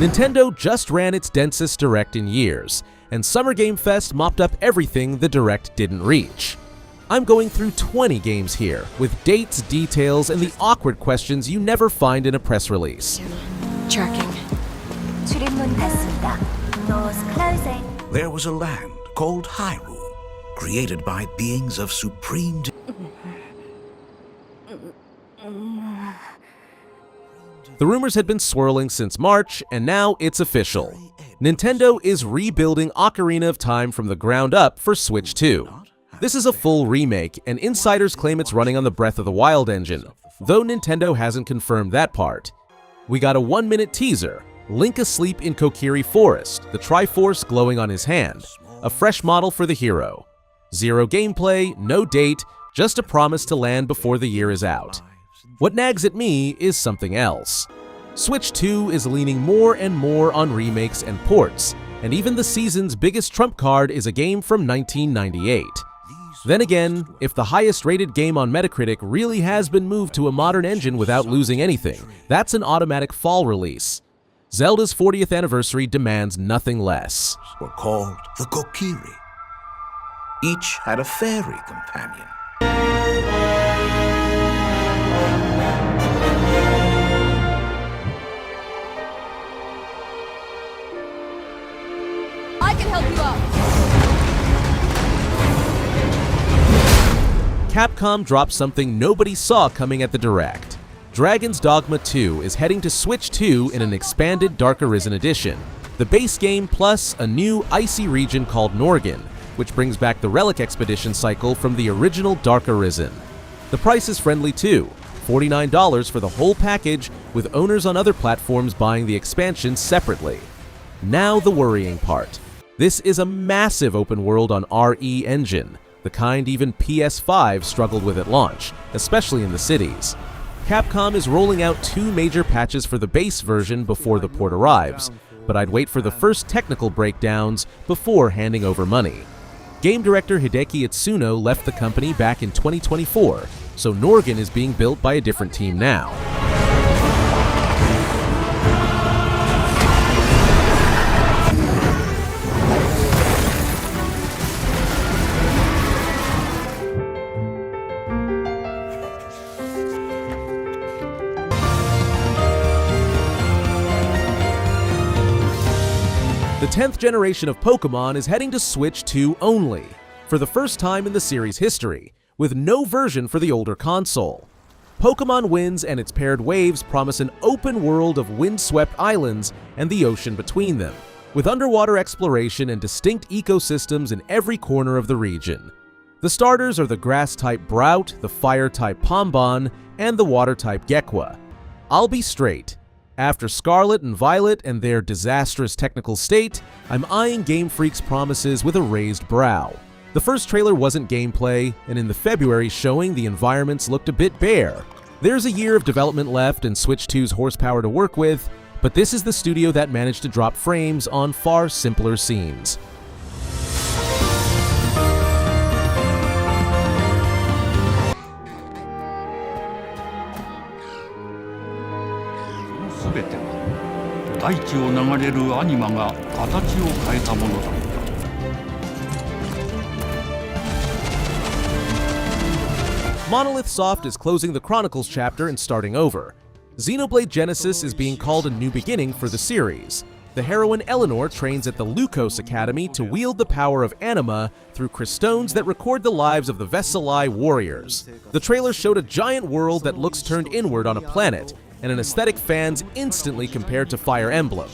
Nintendo just ran its densest Direct in years, and Summer Game Fest mopped up everything the Direct didn't reach. I'm going through 20 games here, with dates, details, and the awkward questions you never find in a press release. Tracking. There was a land called Hyrule, created by beings of supreme... The rumors had been swirling since March, and now it's official. Nintendo is rebuilding Ocarina of Time from the ground up for Switch 2. This is a full remake, and insiders claim it's running on the Breath of the Wild engine, though Nintendo hasn't confirmed that part. We got a 1-minute teaser, Link asleep in Kokiri Forest, the Triforce glowing on his hand, a fresh model for the hero. Zero gameplay, no date, just a promise to land before the year is out. What nags at me is something else. Switch 2 is leaning more and more on remakes and ports, and even the season's biggest trump card is a game from 1998. Then again, if the highest rated game on Metacritic really has been moved to a modern engine without losing anything, that's an automatic fall release. Zelda's 40th anniversary demands nothing less. ...were called the Kokiri. Each had a fairy companion. I can help you out. Capcom dropped something nobody saw coming at the Direct. Dragon's Dogma 2 is heading to Switch 2 in an expanded Dark Arisen edition. The base game plus a new icy region called Norgan, which brings back the Relic Expedition cycle from the original Dark Arisen. The price is friendly too, $49 for the whole package, with owners on other platforms buying the expansion separately. Now the worrying part. This is a massive open world on RE engine, the kind even PS5 struggled with at launch, especially in the cities. Capcom is rolling out 2 major patches for the base version before the port arrives, but I'd wait for the first technical breakdowns before handing over money. Game director Hideki Itsuno left the company back in 2024, so Norgan is being built by a different team now. The 10th generation of Pokémon is heading to Switch 2 only, for the first time in the series' history, with no version for the older console. Pokémon Winds and its paired waves promise an open world of wind-swept islands and the ocean between them, with underwater exploration and distinct ecosystems in every corner of the region. The starters are the grass-type Brout, the fire-type Pombon, and the water-type Gekwa. I'll be straight. After Scarlet and Violet and their disastrous technical state, I'm eyeing Game Freak's promises with a raised brow. The first trailer wasn't gameplay, and in the February showing, the environments looked a bit bare. There's a year of development left and Switch 2's horsepower to work with, but this is the studio that managed to drop frames on far simpler scenes. Monolith Soft is closing the Chronicles chapter and starting over. Xenoblade Genesis is being called a new beginning for the series. The heroine Eleanor trains at the Lukos Academy to wield the power of anima through crystallones that record the lives of the Vesali warriors. The trailer showed a giant world that looks turned inward on a planet, and an aesthetic fans instantly compared to Fire Emblem.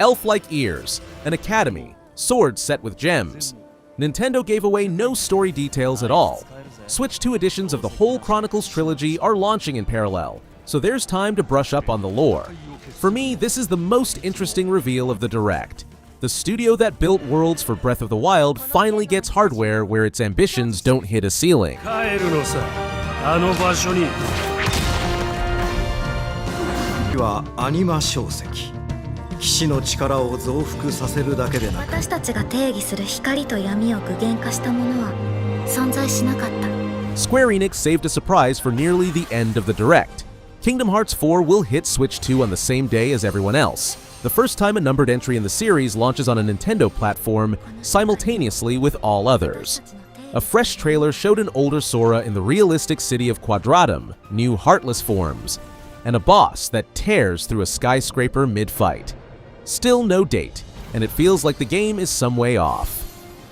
Elf-like ears, an academy, swords set with gems. Nintendo gave away no story details at all. Switch 2 editions of the whole Chronicles trilogy are launching in parallel, so there's time to brush up on the lore. For me, this is the most interesting reveal of the Direct. The studio that built worlds for Breath of the Wild finally gets hardware where its ambitions don't hit a ceiling. Square Enix saved a surprise for nearly the end of the Direct. Kingdom Hearts 4 will hit Switch 2 on the same day as everyone else. the first time a numbered entry in the series launches on a Nintendo platform simultaneously with all others. A fresh trailer showed an older Sora in the realistic city of Quadratum, new Heartless forms, and a boss that tears through a skyscraper mid-fight. Still no date, and it feels like the game is some way off.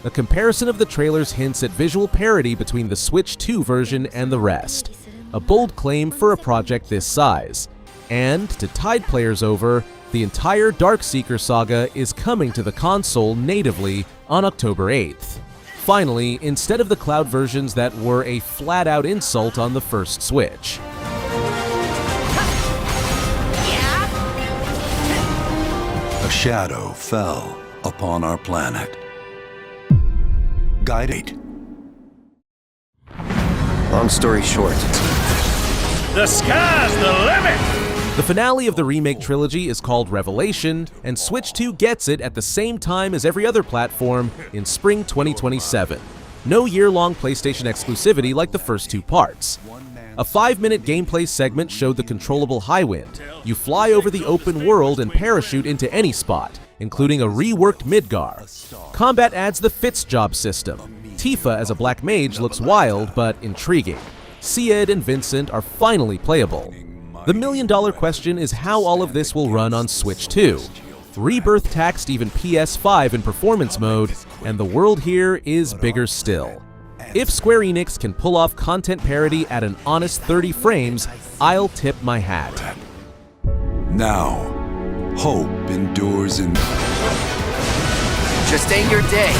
A comparison of the trailers hints at visual parity between the Switch 2 version and the rest. A bold claim for a project this size. And, to tide players over, the entire Darkseeker saga is coming to the console natively on October 8th. Finally, instead of the cloud versions that were a flat-out insult on the first Switch. A shadow fell upon our planet. Guided. Long story short. The sky's the limit! The finale of the remake trilogy is called Revelation, and Switch 2 gets it at the same time as every other platform in spring 2027. No year-long PlayStation exclusivity like the first two parts. A 5-minute gameplay segment showed the controllable Highwind. You fly over the open world and parachute into any spot, including a reworked Midgar. Combat adds the Fitz job system. Tifa as a black mage looks wild but intriguing. Cid and Vincent are finally playable. The million-dollar question is how all of this will run on Switch 2. Rebirth taxed even PS5 in performance mode, and the world here is bigger still. If Square Enix can pull off content parity at an honest 30 frames, I'll tip my hat. Now, hope endures in... Just ain't your day.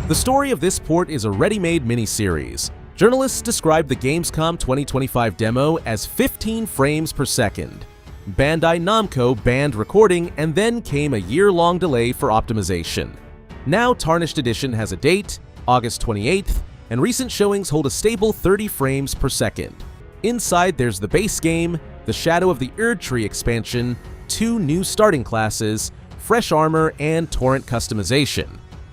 The story of this port is a ready-made miniseries. Journalists described the Gamescom 2025 demo as 15 frames per second. Bandai Namco banned recording, and then came a year-long delay for optimization. Now Tarnished Edition has a date, August 28th, and recent showings hold a stable 30 frames per second. Inside there's the base game, the Shadow of the Erdtree expansion, 2 new starting classes, fresh armor, and torrent customization.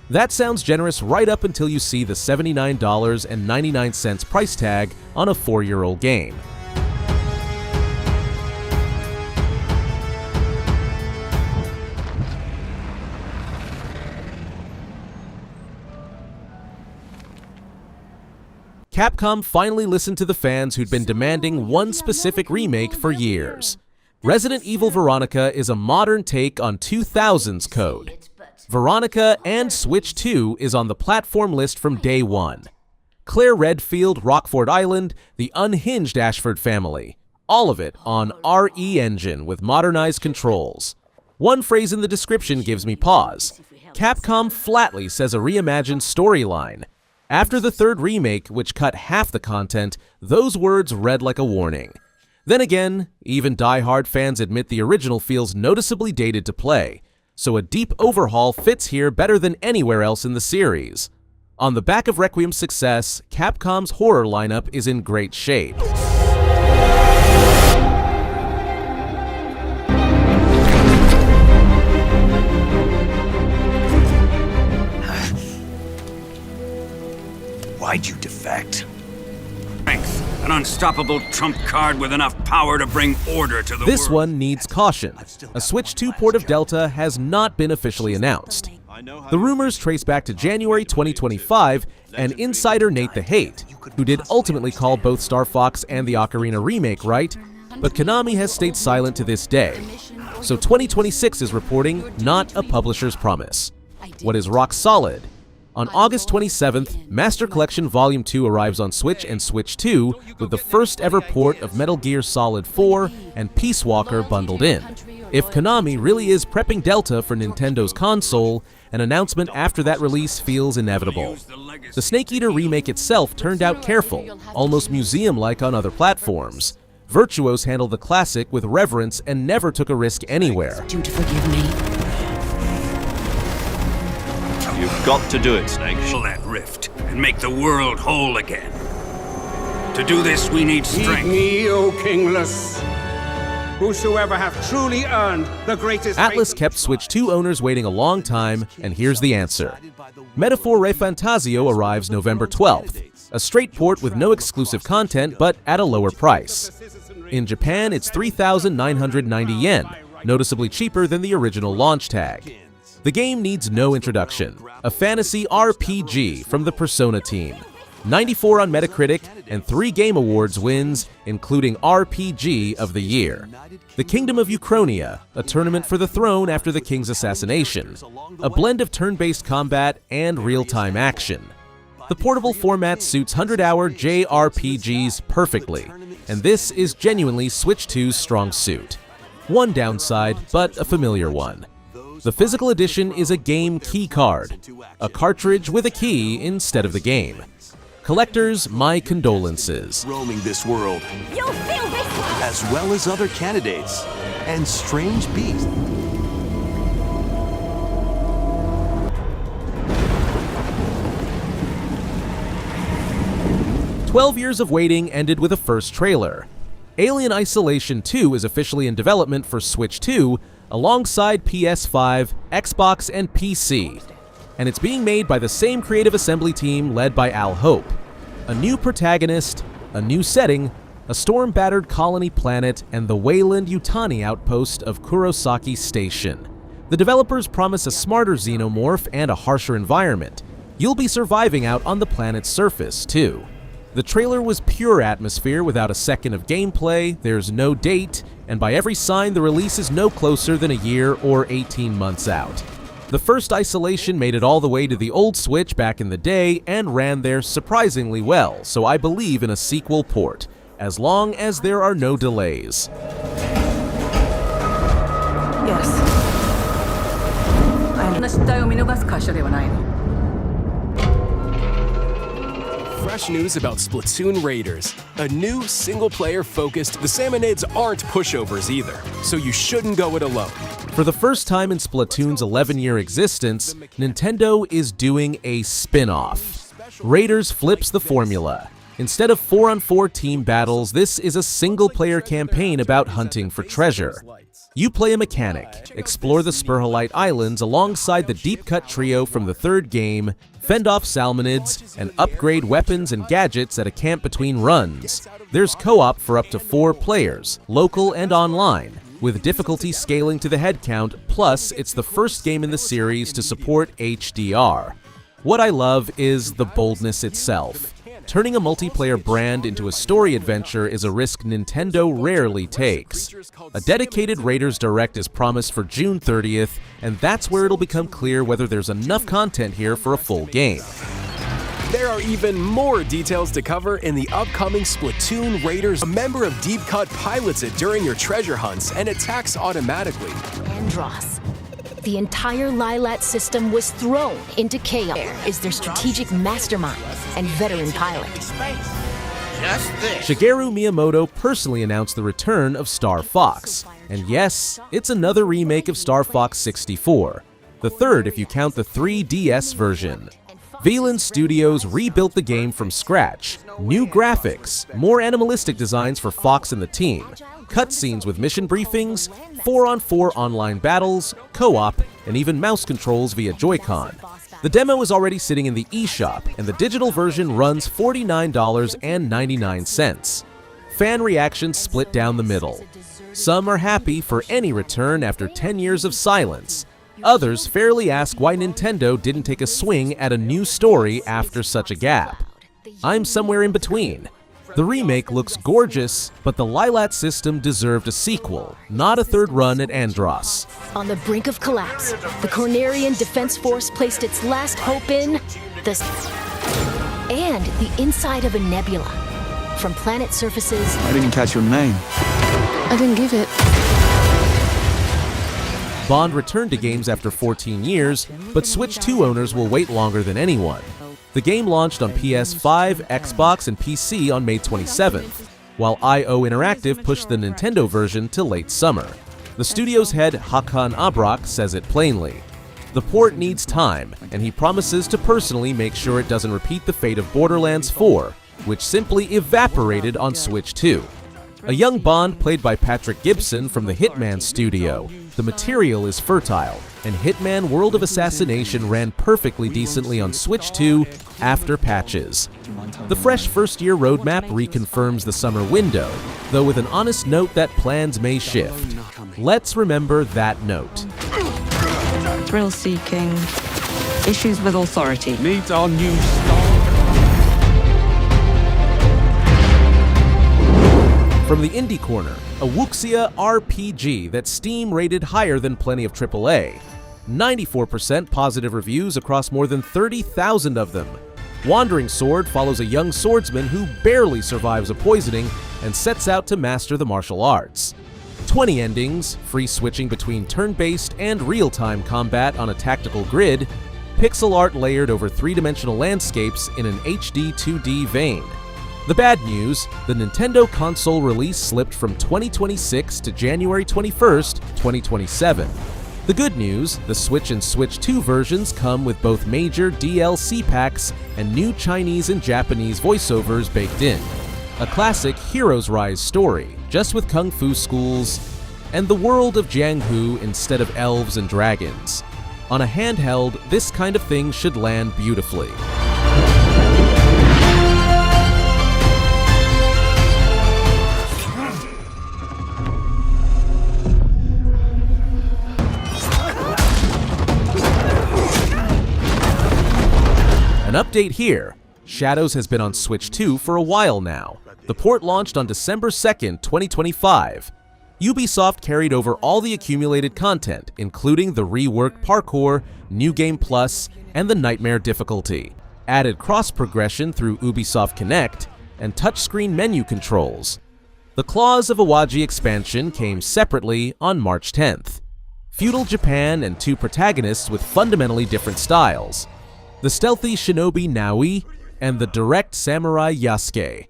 That sounds generous right up until you see the $79.99 price tag on a 4-year-old game. Capcom finally listened to the fans who'd been demanding one specific remake for years. Resident Evil Veronica is a modern take on 2000s code. Veronica and Switch 2 is on the platform list from day one. Claire Redfield, Rockford Island, the unhinged Ashford family. All of it on RE Engine with modernized controls. One phrase in the description gives me pause. Capcom flatly says a reimagined storyline. After the third remake, which cut half the content, those words read like a warning. Then again, even die-hard fans admit the original feels noticeably dated to play. So a deep overhaul fits here better than anywhere else in the series. On the back of Requiem's success, Capcom's horror lineup is in great shape. Why'd you defect? Strength, an unstoppable trump card with enough power to bring order to the world. This one needs caution. A Switch 2 port of Delta has not been officially announced. The rumors trace back to January 2025, and insider Nate the Hate, who did ultimately call both Star Fox and the Ocarina remake right, but Konami has stayed silent to this day. So 2026 is reporting, not a publisher's promise. What is rock solid? On August 27th, Master Collection Volume 2 arrives on Switch and Switch 2 with the first ever port of Metal Gear Solid 4 and Peace Walker bundled in. If Konami really is prepping Delta for Nintendo's console, an announcement after that release feels inevitable. The Snake Eater remake itself turned out careful, almost museum-like on other platforms. Virtuos handled the classic with reverence and never took a risk anywhere. You to forgive me. You've got to do it, Snake. Fill that rift and make the world whole again. To do this, we need strength. Me, O kingless. Whosoever hath truly earned the greatest... Atlas kept Switch 2 owners waiting a long time, and here's the answer. Metaphor ReFantazio arrives November 12th, a straight port with no exclusive content but at a lower price. In Japan, it's 3,990 yen, noticeably cheaper than the original launch tag. The game needs no introduction, a fantasy RPG from the Persona team. 94 on Metacritic, and 3 Game Awards wins, including RPG of the Year. The Kingdom of Uchronia, a tournament for the throne after the king's assassination. A blend of turn-based combat and real-time action. The portable format suits 100-hour JRPGs perfectly, and this is genuinely Switch 2's strong suit. One downside, but a familiar one. The physical edition is a game key card, a cartridge with a key instead of the game. Collectors, my condolences. Roaming this world, You'll feel this one! as well as other candidates and strange beasts. "12 years of waiting ended with a first trailer. Alien Isolation 2 is officially in development for Switch 2 alongside PS5, Xbox, and PC. And it's being made by the same creative assembly team led by Al Hope. A new protagonist, a new setting, a storm-battered colony planet, and the Wayland Yutani outpost of Kurosaki Station. The developers promise a smarter xenomorph and a harsher environment. You'll be surviving out on the planet's surface, too. The trailer was pure atmosphere without a second of gameplay, there's no date, and by every sign the release is no closer than a year or 18 months out. The first Isolation made it all the way to the old Switch back in the day and ran there surprisingly well, so I believe in a sequel port, as long as there are no delays. Yes. Fresh news about Splatoon Raiders, a new single-player focused. The Salmonids aren't pushovers either, so you shouldn't go it alone. For the first time in Splatoon's 11-year existence, Nintendo is doing a spin-off. Raiders flips the formula. Instead of 4-on-4 team battles, this is a single-player campaign about hunting for treasure. You play a mechanic, explore the Spurholite Islands alongside the deep-cut trio from the third game, fend off Salmonids, and upgrade weapons and gadgets at a camp between runs. There's co-op for up to 4 players, local and online, with difficulty scaling to the head count, plus it's the first game in the series to support HDR. What I love is the boldness itself. Turning a multiplayer brand into a story adventure is a risk Nintendo rarely takes. A dedicated Raiders Direct is promised for June 30th, and that's where it'll become clear whether there's enough content here for a full game. There are even more details to cover in the upcoming Splatoon Raiders. A member of Deep Cut pilots it during your treasure hunts and attacks automatically. Andross. The entire Lilat system was thrown into chaos. Is their strategic mastermind and veteran pilot. Shigeru Miyamoto personally announced the return of Star Fox. And yes, it's another remake of Star Fox 64. The third if you count the 3DS version. Velan Studios rebuilt the game from scratch. New graphics, more animalistic designs for Fox and the team, cutscenes with mission briefings, 4-on-4 online battles, co-op, and even mouse controls via Joy-Con. The demo is already sitting in the eShop, and the digital version runs $49.99. Fan reactions split down the middle. Some are happy for any return after 10 years of silence. Others fairly ask why Nintendo didn't take a swing at a new story after such a gap. I'm somewhere in between. The remake looks gorgeous, but the Lilat system deserved a sequel, not a third run at Andross. On the brink of collapse, the Cornerian Defense Force placed its last hope in and the inside of a nebula. From planet surfaces... I didn't catch your name. I didn't give it. Bond returned to games after 14 years, but Switch 2 owners will wait longer than anyone. The game launched on PS5, Xbox, and PC on May 27th, while IO Interactive pushed the Nintendo version to late summer. The studio's head, Hakan Abrak, says it plainly. The port needs time, and he promises to personally make sure it doesn't repeat the fate of Borderlands 4, which simply evaporated on Switch 2. A young Bond played by Patrick Gibson from the Hitman studio. The material is fertile, and Hitman World of Assassination ran perfectly decently on Switch 2 after patches. The fresh first-year roadmap reconfirms the summer window, though with an honest note that plans may shift. Let's remember that note. Thrill-seeking, issues with authority. Needs our new star. From the Indie Corner, a Wuxia RPG that Steam rated higher than plenty of AAA. 94% positive reviews across more than 30,000 of them. Wandering Sword follows a young swordsman who barely survives a poisoning and sets out to master the martial arts. 20 endings, free switching between turn-based and real-time combat on a tactical grid, pixel art layered over three-dimensional landscapes in an HD 2D vein. The bad news, the Nintendo console release slipped from 2026 to January 21st, 2027. The good news, the Switch and Switch 2 versions come with both major DLC packs and new Chinese and Japanese voiceovers baked in. A classic Heroes Rise story, just with kung fu schools, and the world of Jianghu instead of elves and dragons. On a handheld, this kind of thing should land beautifully. An update here. Shadows has been on Switch 2 for a while now. The port launched on December 2nd, 2025. Ubisoft carried over all the accumulated content, including the reworked parkour, New Game Plus, and the Nightmare difficulty, added cross-progression through Ubisoft Connect, and touchscreen menu controls. The Claws of Awaji expansion came separately on March 10th. Feudal Japan and two protagonists with fundamentally different styles. The stealthy shinobi Naoi, and the direct samurai Yasuke.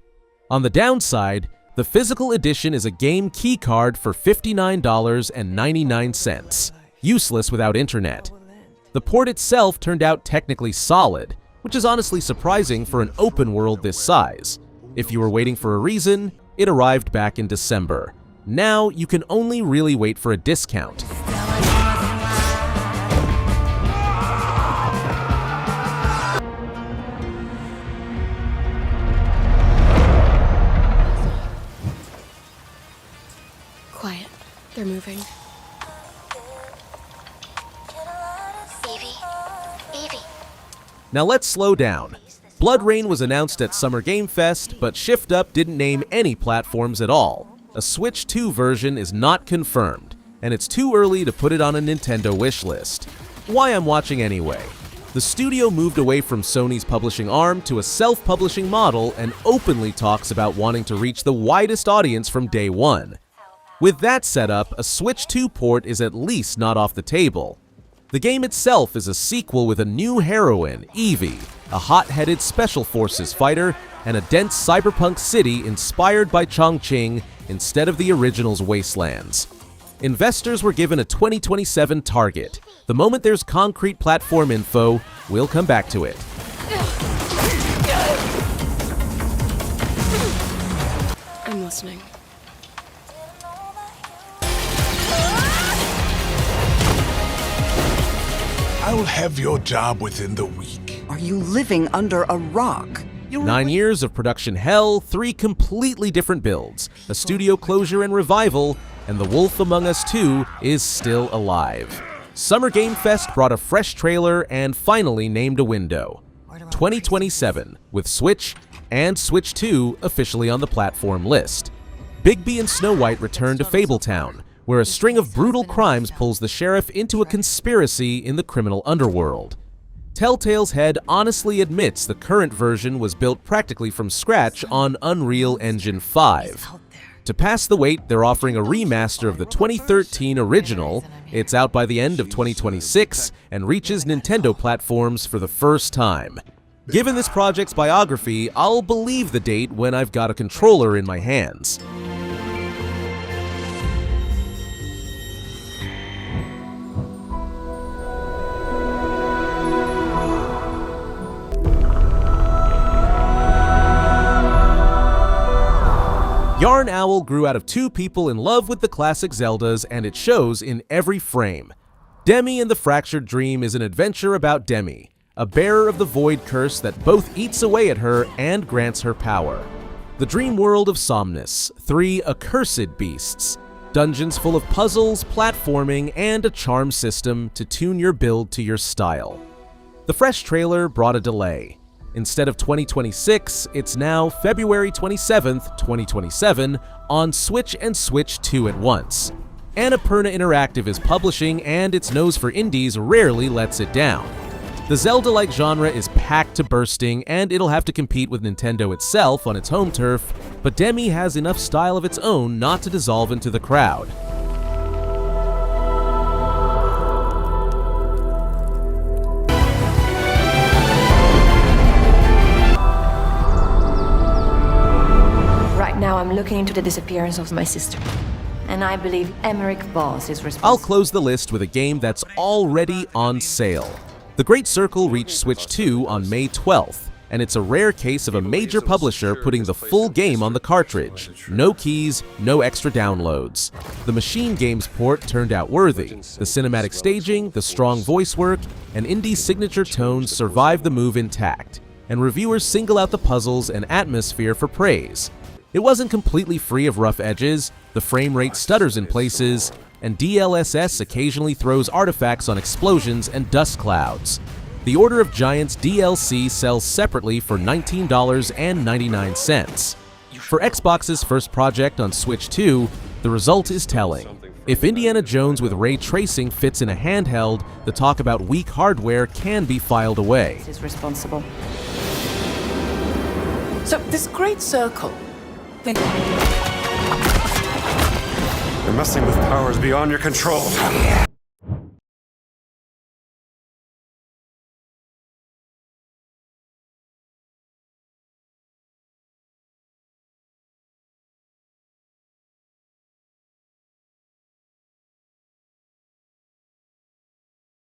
On the downside, the physical edition is a game keycard for $59.99, useless without internet. The port itself turned out technically solid, which is honestly surprising for an open world this size. If you were waiting for a reason, it arrived back in December. Now you can only really wait for a discount. Quiet. They're moving. Evie. Now let's slow down. Blood Rain was announced at Summer Game Fest, but Shift Up didn't name any platforms at all. A Switch 2 version is not confirmed, and it's too early to put it on a Nintendo wishlist. Why I'm watching anyway. The studio moved away from Sony's publishing arm to a self-publishing model and openly talks about wanting to reach the widest audience from day one. With that setup, a Switch 2 port is at least not off the table. The game itself is a sequel with a new heroine, Evie, a hot-headed special forces fighter, and a dense cyberpunk city inspired by Chongqing instead of the original's wastelands. Investors were given a 2027 target. The moment there's concrete platform info, we'll come back to it. I'm listening. I'll have your job within the week. Are you living under a rock? 9 years of production hell, 3 completely different builds, a studio closure and revival, and The Wolf Among Us 2 is still alive. Summer Game Fest brought a fresh trailer and finally named a window. 2027, with Switch and Switch 2 officially on the platform list. Bigby and Snow White return to Fabletown, where a string of brutal crimes pulls the sheriff into a conspiracy in the criminal underworld. Telltale's head honestly admits the current version was built practically from scratch on Unreal Engine 5. To pass the wait, they're offering a remaster of the 2013 original. It's out by the end of 2026 and reaches Nintendo platforms for the first time. Given this project's biography, I'll believe the date when I've got a controller in my hands. Yarn Owl grew out of two people in love with the classic Zeldas, and it shows in every frame. Demi and the Fractured Dream is an adventure about Demi, a bearer of the Void Curse that both eats away at her and grants her power. The dream world of Somnus, 3 accursed beasts, dungeons full of puzzles, platforming, and a charm system to tune your build to your style. The fresh trailer brought a delay. Instead of 2026, it's now February 27th, 2027 on Switch and Switch 2 at once. Annapurna Interactive is publishing, and its nose for indies rarely lets it down. The Zelda-like genre is packed to bursting, and it'll have to compete with Nintendo itself on its home turf, but Demi has enough style of its own not to dissolve into the crowd. Right now I'm looking into the disappearance of my sister, and I believe Emmerich Voss is responsible. I'll close the list with a game that's already on sale. The Great Circle reached Switch 2 on May 12th, and it's a rare case of a major publisher putting the full game on the cartridge. No keys, no extra downloads. The Machine Games port turned out worthy. The cinematic staging, the strong voice work, and indie's signature tones survive the move intact, and reviewers single out the puzzles and atmosphere for praise. It wasn't completely free of rough edges, the frame rate stutters in places, and DLSS occasionally throws artifacts on explosions and dust clouds. The Order of Giants DLC sells separately for $19.99. For Xbox's first project on Switch 2, the result is telling. If Indiana Jones with ray tracing fits in a handheld, the talk about weak hardware can be filed away. Is responsible. So this Great Circle, You're messing with powers beyond your control.